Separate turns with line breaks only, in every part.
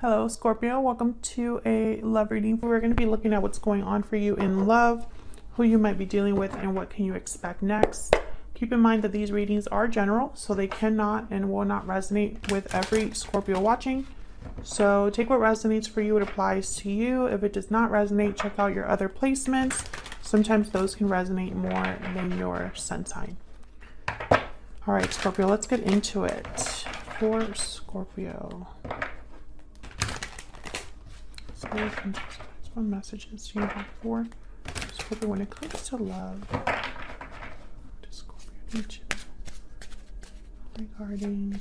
Hello, Scorpio. Welcome to a love reading. We're going to be looking at what's going on for you in love, who you might be dealing with, and what can you expect next. Keep in mind that these readings are general, so they cannot and will not resonate with every Scorpio watching. So take what resonates for you. It applies to you. If it does not resonate, check out your other placements. Sometimes those can resonate more than your sun sign. All right, Scorpio, let's get into it. For Scorpio. What messages do you have for Scorpio when it comes to love? Does Scorpio need to regarding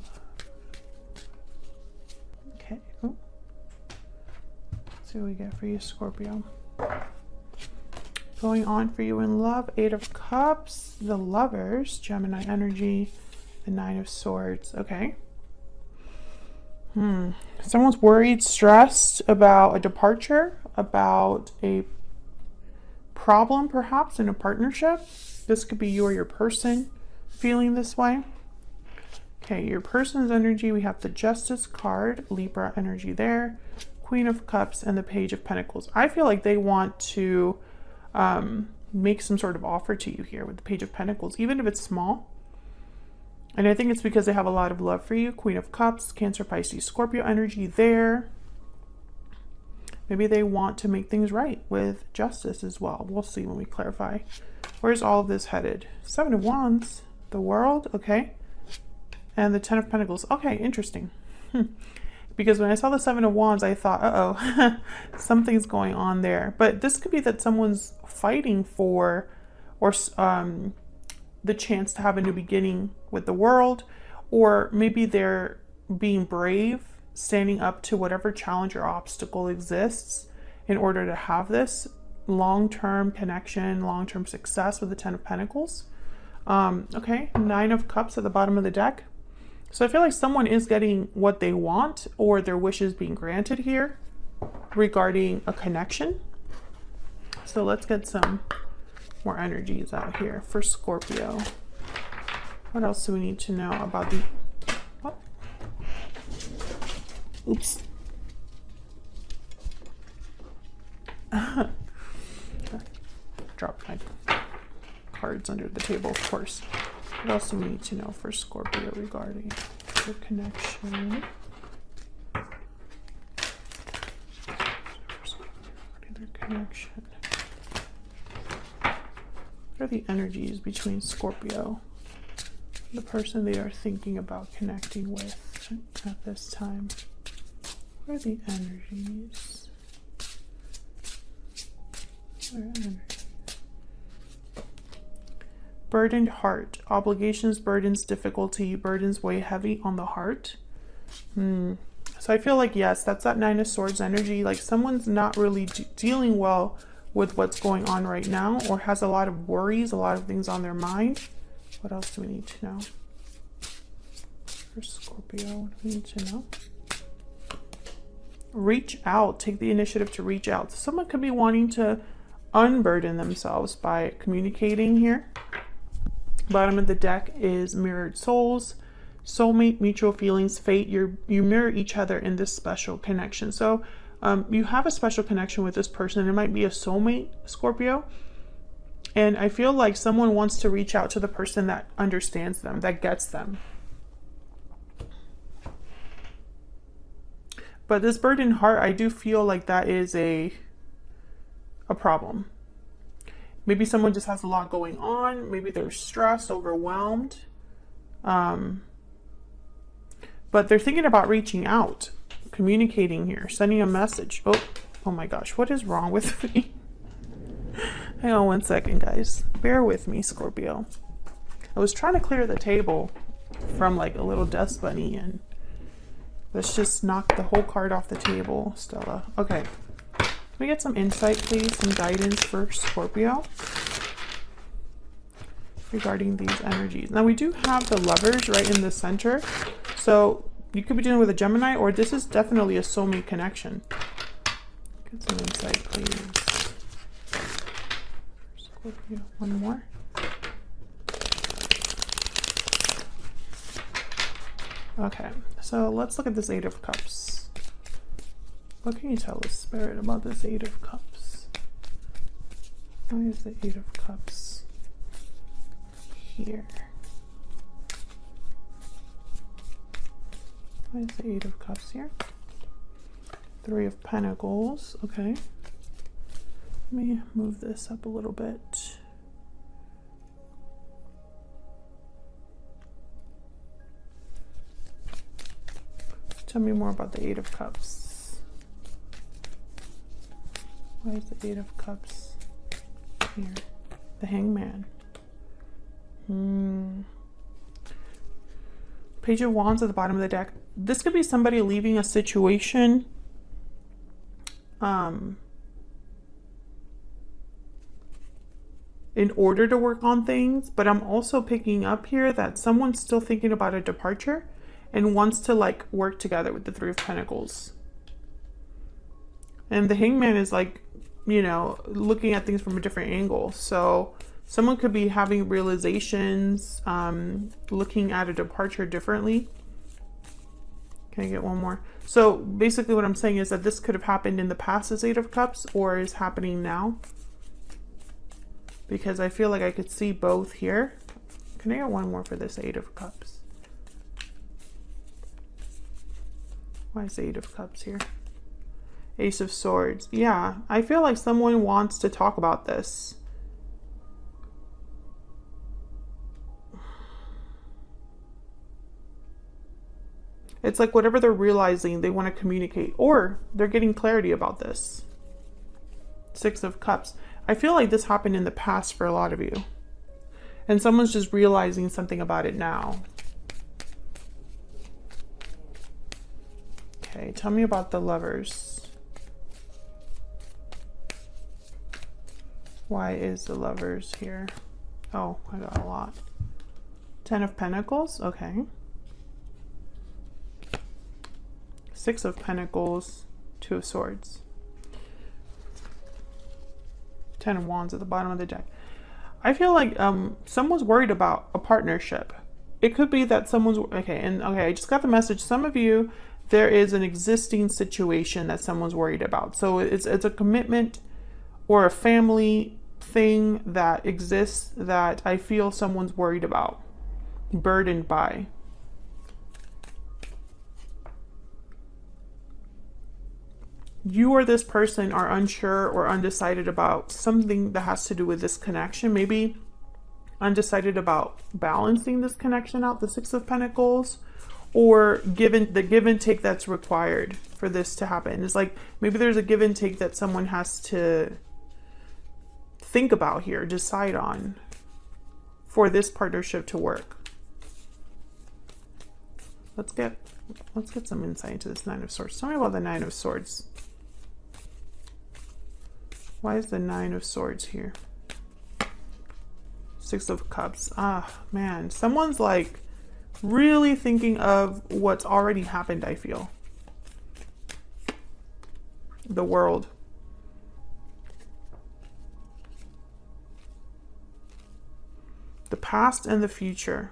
love? Okay. Oh. Let's see what we get for you, Scorpio. Going on for you in love, 8 of Cups, the Lovers, Gemini energy, the 9 of Swords. Okay. Someone's worried, stressed about a departure, about a problem perhaps in a partnership. This could be you or your person feeling this way. Okay, your person's energy, we have the Justice card, Libra energy there, Queen of Cups, and the Page of Pentacles. I feel like they want to make some sort of offer to you here with the Page of Pentacles, even if it's small. And I think it's because they have a lot of love for you. Queen of Cups, Cancer, Pisces, Scorpio energy there. Maybe they want to make things right with Justice as well. We'll see when we clarify. Where's all of this headed? 7 of Wands, the World, okay. And the 10 of Pentacles. Okay, interesting. Because when I saw the 7 of Wands, I thought, uh-oh, something's going on there. But this could be that someone's fighting for, or the chance to have a new beginning with the world, or maybe they're being brave, standing up to whatever challenge or obstacle exists in order to have this long-term connection, long-term success with the 10 of Pentacles. Okay, 9 of Cups at the bottom of the deck. So I feel like someone is getting what they want, or their wishes being granted here regarding a connection. So let's get some more energies out here for Scorpio. What else do we need to know about the... Oh. Oops. Dropped my cards under the table, of course. What else do we need to know for Scorpio regarding their connection? What are the energies between Scorpio and the person they are thinking about connecting with at this time? What are the energies? What are energies? Burdened heart. Obligations, burdens, difficulty. Burdens weigh heavy on the heart. So I feel like, yes, that's that 9 of Swords energy. Like someone's not really dealing well with what's going on right now, or has a lot of worries, a lot of things on their mind. What else do we need to know for Scorpio? What do we need to know? Reach out. Take the initiative to reach out. So someone could be wanting to unburden themselves by communicating here. Bottom of the deck is mirrored souls, soulmate, mutual feelings, fate. You mirror each other in this special connection. So you have a special connection with this person. It might be a soulmate, Scorpio. And I feel like someone wants to reach out to the person that understands them, that gets them. But this burdened heart, I do feel like that is a problem. Maybe someone just has a lot going on. Maybe they're stressed, overwhelmed. But they're thinking about reaching out, communicating here, sending a message. Oh my gosh, what is wrong with me? Hang on one second, guys. Bear with me, Scorpio. I was trying to clear the table from like a little dust bunny, and let's just knock the whole card off the table, Stella. Okay. Can we get some insight, please? Some guidance for Scorpio regarding these energies. Now we do have the Lovers right in the center. So you could be dealing with a Gemini, or this is definitely a soulmate connection. Get some insight, please. Scorpio, one more. Okay, so let's look at this Eight of Cups. What can you tell us, Spirit, about this Eight of Cups? Why is the Eight of Cups here? Why is the Eight of Cups here? Three of Pentacles. Okay. Let me move this up a little bit. Tell me more about the Eight of Cups. Why is the Eight of Cups here? The Hangman. Page of Wands at the bottom of the deck. This could be somebody leaving a situation. In order to work on things, but I'm also picking up here that someone's still thinking about a departure and wants to like work together with the Three of Pentacles. And the Hangman is like, you know, looking at things from a different angle. So someone could be having realizations, looking at a departure differently. Can I get one more? So basically what I'm saying is that this could have happened in the past as Eight of Cups or is happening now. Because I feel like I could see both here. Can I get one more for this Eight of Cups? Why is the Eight of Cups here? Ace of Swords. Yeah, I feel like someone wants to talk about this. It's like whatever they're realizing, they want to communicate. Or they're getting clarity about this. Six of Cups. I feel like this happened in the past for a lot of you. And someone's just realizing something about it now. Okay, tell me about the Lovers. Why is the Lovers here? Oh, I got a lot. Ten of Pentacles, okay. Six of Pentacles, Two of Swords. Ten of Wands at the bottom of the deck. I feel like someone's worried about a partnership. It could be that someone's, okay, I just got the message. Some of you, there is an existing situation that someone's worried about. So it's a commitment or a family thing that exists that I feel someone's worried about, burdened by. You or this person are unsure or undecided about something that has to do with this connection. Maybe undecided about balancing this connection out, the Six of Pentacles, or the give and take that's required for this to happen. It's like maybe there's a give and take that someone has to think about here, decide on for this partnership to work. Let's get some insight into this Nine of Swords. Tell me about the Nine of Swords. Why is the Nine of Swords here? Six of Cups. Ah, man. Someone's like really thinking of what's already happened, I feel. The World. The past and the future.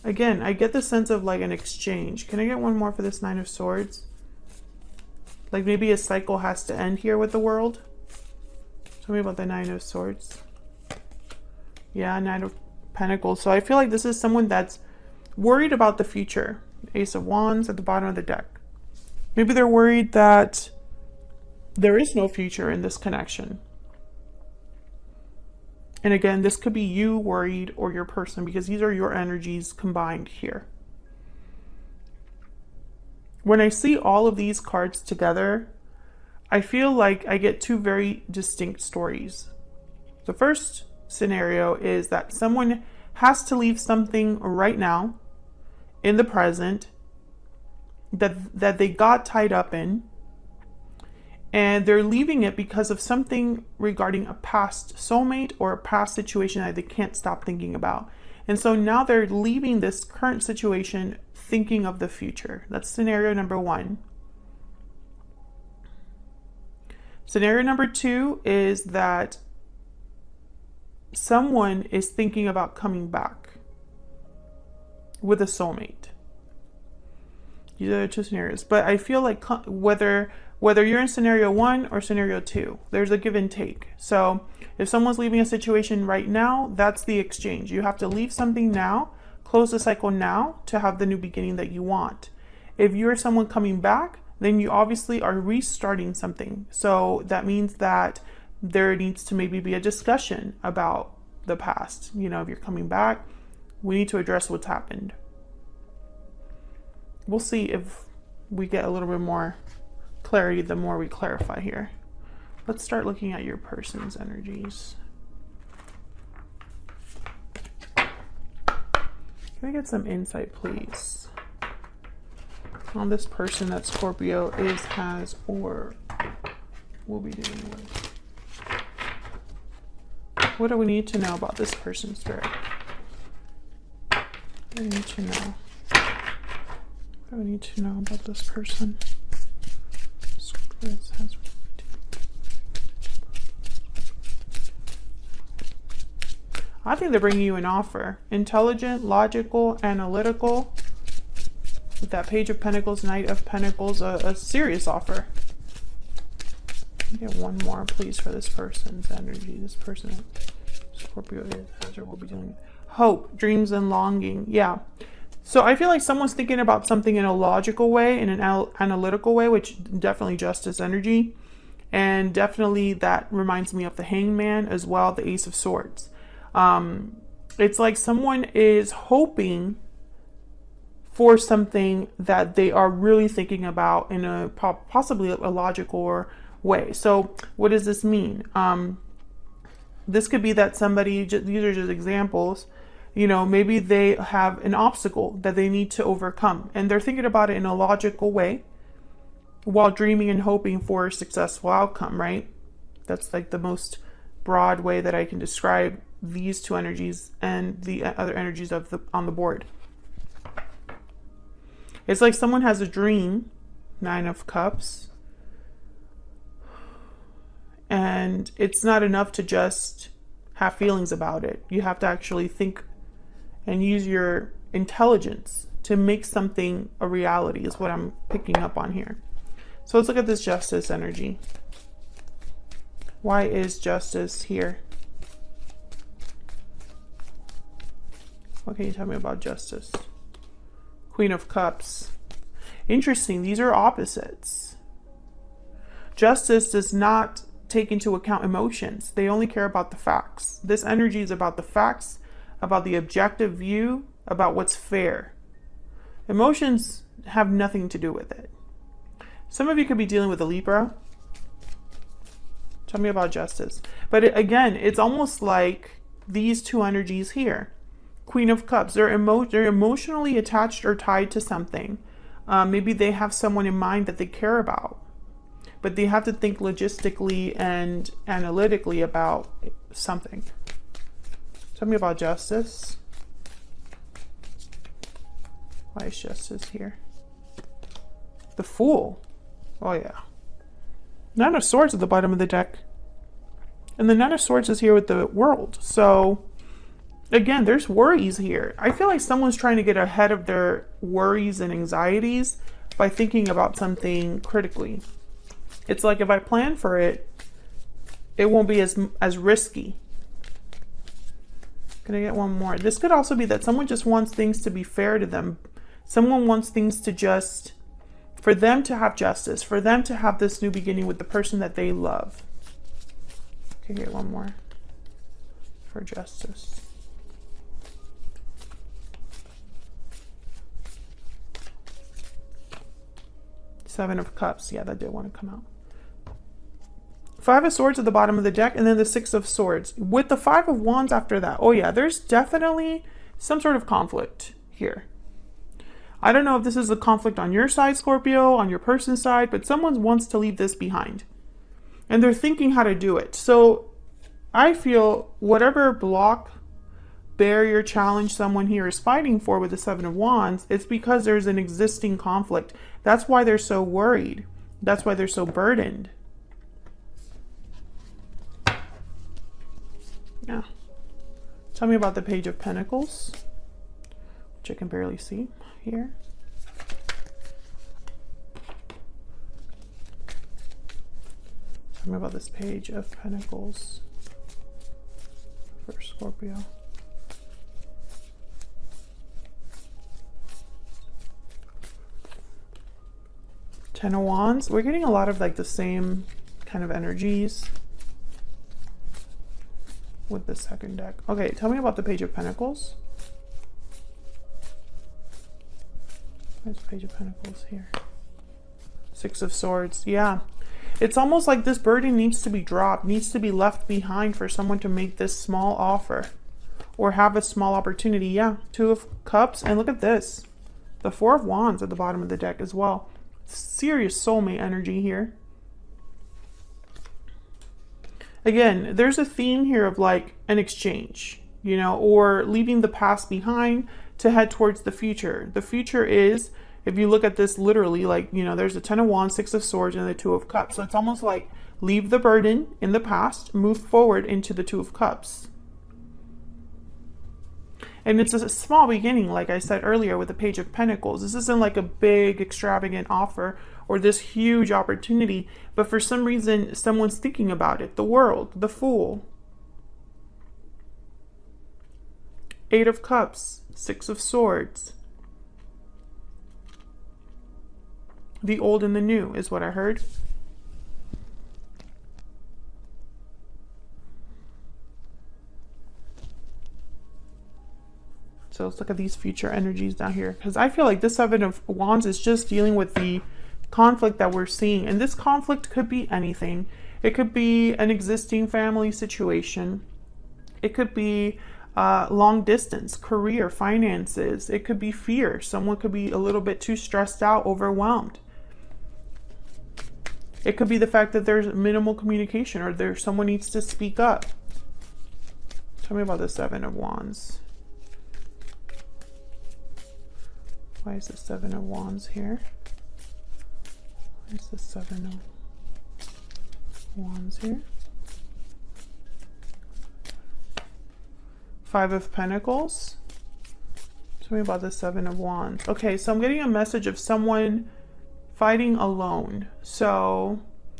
Again, I get the sense of like an exchange. Can I get one more for this Nine of Swords? Like maybe a cycle has to end here with the World. Tell me about the Nine of Swords. Yeah, Nine of Pentacles. So I feel like this is someone that's worried about the future. Ace of Wands at the bottom of the deck. Maybe they're worried that there is no future in this connection. And again, this could be you worried or your person, because these are your energies combined here. When I see all of these cards together, I feel like I get two very distinct stories. The first scenario is that someone has to leave something right now in the present that they got tied up in, and they're leaving it because of something regarding a past soulmate or a past situation that they can't stop thinking about. And so now they're leaving this current situation thinking of the future. That's scenario number one. Scenario number two is that someone is thinking about coming back. with a soulmate. These are the two scenarios. But I feel like whether you're in scenario 1 or scenario 2, there's a give and take. So if someone's leaving a situation right now, that's the exchange. You have to leave something now, close the cycle now to have the new beginning that you want. If you're someone coming back, then you obviously are restarting something. So that means that there needs to maybe be a discussion about the past. You know, if you're coming back, we need to address what's happened. We'll see if we get a little bit more clarity the more we clarify here. Let's start looking at your person's energies. Can I get some insight, please, on this person that Scorpio is, has, or will be dealing with? What do we need to know about this person's spirit? What do we need to know? What do we need to know about this person? I think they're bringing you an offer. Intelligent, logical, analytical. With that Page of Pentacles, Knight of Pentacles, a serious offer. Get one more, please, for this person's energy. This person, Scorpio, is or will be dealing with hope, dreams, and longing. Yeah. So I feel like someone's thinking about something in a logical way, in an analytical way, which definitely Justice energy. And definitely that reminds me of the Hangman as well, the Ace of Swords. It's like someone is hoping for something that they are really thinking about in a possibly a logical way. So what does this mean? This could be that somebody, these are just examples, you know, maybe they have an obstacle that they need to overcome and they're thinking about it in a logical way while dreaming and hoping for a successful outcome, right? That's like the most broad way that I can describe these two energies and the other energies of on the board. It's like someone has a dream, 9 of Cups, and it's not enough to just have feelings about it. You have to actually think and use your intelligence to make something a reality, is what I'm picking up on here. So let's look at this Justice energy. Why is Justice here? What can you tell me about Justice? Queen of Cups. Interesting, these are opposites. Justice does not take into account emotions. They only care about the facts. This energy is about the facts, about the objective view, about what's fair. Emotions have nothing to do with it. Some of you could be dealing with a Libra. Tell me about Justice. But again, it's almost like these two energies here. Queen of Cups, they're emotionally attached or tied to something. Maybe they have someone in mind that they care about, but they have to think logistically and analytically about something. Tell me about Justice. Why is Justice here? The Fool. Oh yeah. Nine of Swords at the bottom of the deck. And the Nine of Swords is here with the World. So again, there's worries here. I feel like someone's trying to get ahead of their worries and anxieties by thinking about something critically. It's like if I plan for it, it won't be as risky. Can I get one more? This could also be that someone just wants things to be fair to them. Someone wants things to just, for them to have justice, for them to have this new beginning with the person that they love. Okay, get one more for Justice. Seven of Cups. Yeah, that did want to come out. Five of Swords at the bottom of the deck, and then the Six of Swords. With the Five of Wands after that. Oh yeah, there's definitely some sort of conflict here. I don't know if this is a conflict on your side, Scorpio, on your person's side, but someone wants to leave this behind. And they're thinking how to do it. So I feel whatever block, barrier, challenge someone here is fighting for with the Seven of Wands, it's because there's an existing conflict. That's why they're so worried. That's why they're so burdened. Yeah. Tell me about the Page of Pentacles. which I can barely see here. Tell me about this Page of Pentacles for Scorpio. Ten of Wands. We're getting a lot of like the same kind of energies with the second deck. Okay, tell me about the Page of Pentacles. There's Page of Pentacles here. Six of Swords. Yeah. It's almost like this burden needs to be dropped, needs to be left behind for someone to make this small offer or have a small opportunity. Yeah. Two of Cups. And look at this. The Four of Wands at the bottom of the deck as well. Serious soulmate energy here. Again, there's a theme here of like an exchange, you know, or leaving the past behind to head towards the future. The future is, if you look at this literally, like, you know, there's the Ten of Wands, Six of Swords, and the Two of Cups. So it's almost like leave the burden in the past, move forward into the Two of Cups. And it's a small beginning, like I said earlier, with the Page of Pentacles. This isn't like a big, extravagant offer or this huge opportunity, but for some reason, someone's thinking about it. The World, the Fool. Eight of Cups, Six of Swords. The old and the new is what I heard. So let's look at these future energies down here, because I feel like this Seven of Wands is just dealing with the conflict that we're seeing. And this conflict could be anything. It could be an existing family situation. It could be long distance, career, finances. It could be fear. Someone could be a little bit too stressed out, overwhelmed. It could be the fact that there's minimal communication or someone needs to speak up. Tell me about the Seven of Wands. Why is the Seven of Wands here? Why is the Seven of Wands here? Five of Pentacles. Tell me about the Seven of Wands. Okay, so I'm getting a message of someone fighting alone. So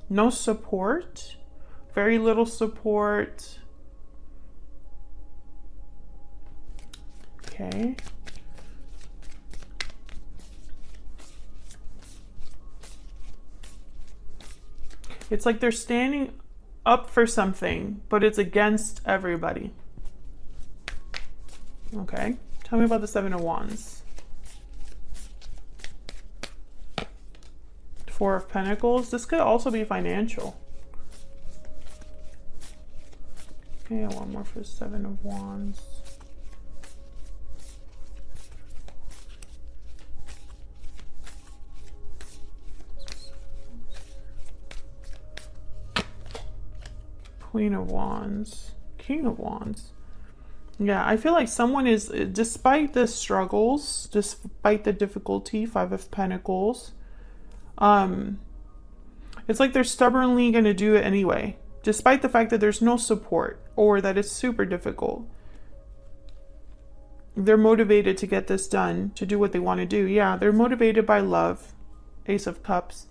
no support, very little support. Okay. It's like they're standing up for something, but it's against everybody. Okay. Tell me about the Seven of Wands. Four of Pentacles. This could also be financial. Okay, one more for the Seven of Wands. Queen of Wands, King of Wands. Yeah, I feel like someone is, despite the struggles, despite the difficulty, Five of Pentacles, it's like they're stubbornly going to do it anyway, despite the fact that there's no support or that it's super difficult. They're motivated to get this done, to do what they want to do. Yeah, they're motivated by love. Ace of Cups.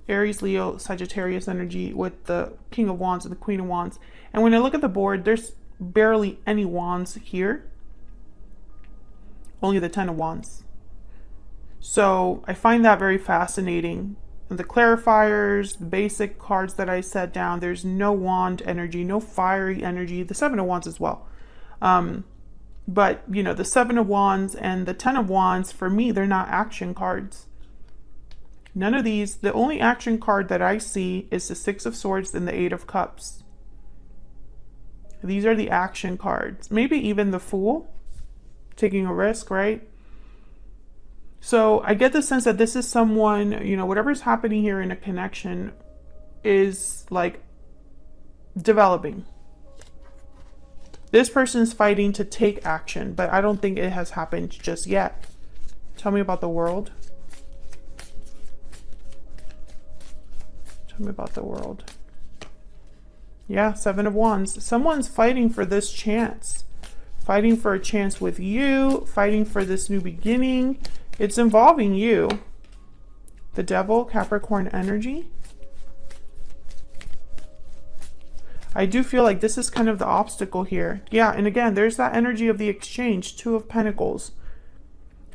Aries, Leo, Sagittarius energy with the King of Wands and the Queen of Wands. And when I look at the board, there's barely any wands here. Only the Ten of Wands. So I find that very fascinating. And the clarifiers, the basic cards that I set down, there's no wand energy, no fiery energy. The Seven of Wands as well. But, you know, the Seven of Wands and the Ten of Wands, for me, they're not action cards. None of these. The only action card that I see is the Six of Swords and the Eight of Cups. These are the action cards. Maybe even the Fool, taking a risk, right? So I get the sense that this is someone, you know, whatever's happening here in a connection is like developing. This person's fighting to take action, but I don't think it has happened just yet. Tell me about the World. Tell me about the World. Yeah, Seven of Wands. Someone's fighting for this chance, fighting for a chance with you, fighting for this new beginning. It's involving you. The Devil, Capricorn energy. I do feel like this is kind of the obstacle here. Yeah, and again, there's that energy of the exchange, Two of Pentacles.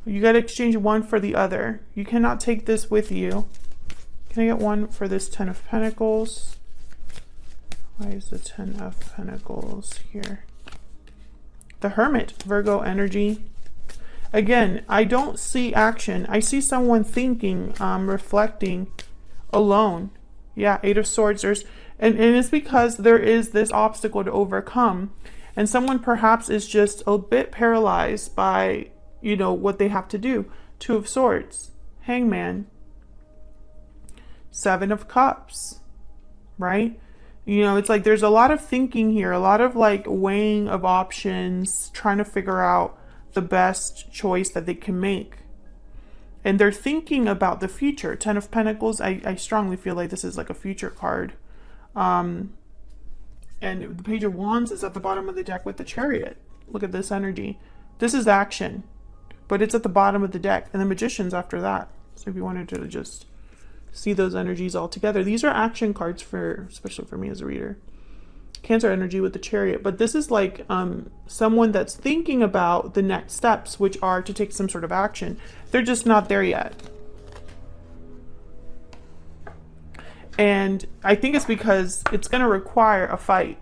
You got to exchange one for the other. You cannot take this with you. Can I get one for this Ten of Pentacles? Why is the Ten of Pentacles here? The Hermit, Virgo energy. Again, I don't see action. I see someone thinking, reflecting, alone. Yeah, Eight of Swords. And it's because there is this obstacle to overcome. And someone perhaps is just a bit paralyzed by, you know, what they have to do. Two of Swords, Hangman, Seven of Cups, right? You know, it's like there's a lot of thinking here, a lot of like weighing of options, trying to figure out the best choice that they can make. And they're thinking about the future. Ten of Pentacles, I strongly feel like this is like a future card. And the Page of Wands is at the bottom of the deck with the Chariot. Look at this energy. This is action, but it's at the bottom of the deck. And the Magician's after that. So if you wanted to just see those energies all together. These are action cards for, especially for me as a reader. Cancer energy with the Chariot. But this is like someone that's thinking about the next steps, which are to take some sort of action. They're just not there yet. And I think it's because it's going to require a fight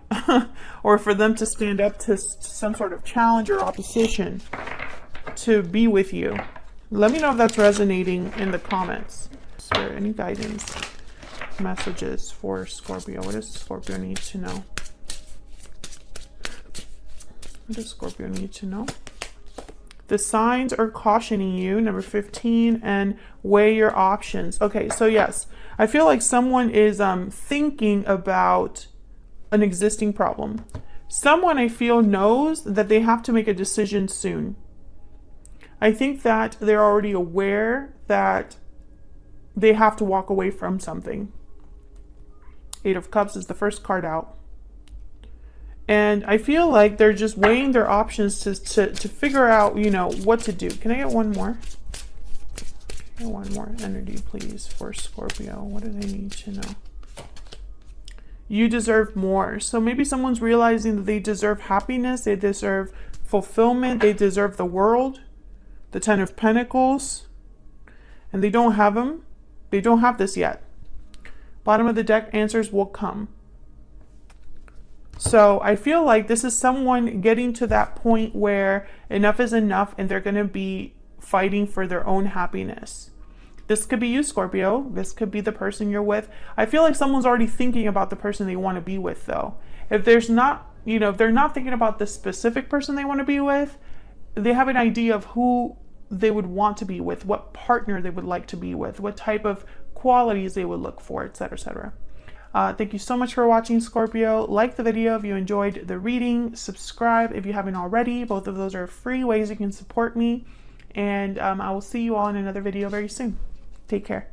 or for them to stand up to some sort of challenge or opposition to be with you. Let me know if that's resonating in the comments. Is there any guidance, messages for Scorpio? What does Scorpio need to know? What does Scorpio need to know? The signs are cautioning you, number 15, and weigh your options. Okay, so yes, I feel like someone is thinking about an existing problem. Someone I feel knows that they have to make a decision soon. I think that they're already aware that they have to walk away from something. Eight of Cups is the first card out. And I feel like they're just weighing their options to figure out, you know, what to do. Can I get one more? Get one more energy, please, for Scorpio. What do they need to know? You deserve more. So maybe someone's realizing that they deserve happiness. They deserve fulfillment. They deserve the world. The Ten of Pentacles. And they don't have them. They don't have this yet. Bottom of the deck, answers will come. So I feel like this is someone getting to that point where enough is enough and they're going to be fighting for their own happiness. This could be you, Scorpio. This could be the person you're with. I feel like someone's already thinking about the person they want to be with, though. If there's not, you know, if they're not thinking about the specific person they want to be with, they have an idea of who they would want to be with, what partner they would like to be with, what type of qualities they would look for, etc., etc. Thank you so much for watching, Scorpio. Like the video if you enjoyed the reading. Subscribe if you haven't already. Both of those are free ways you can support me. And I will see you all in another video very soon. Take care.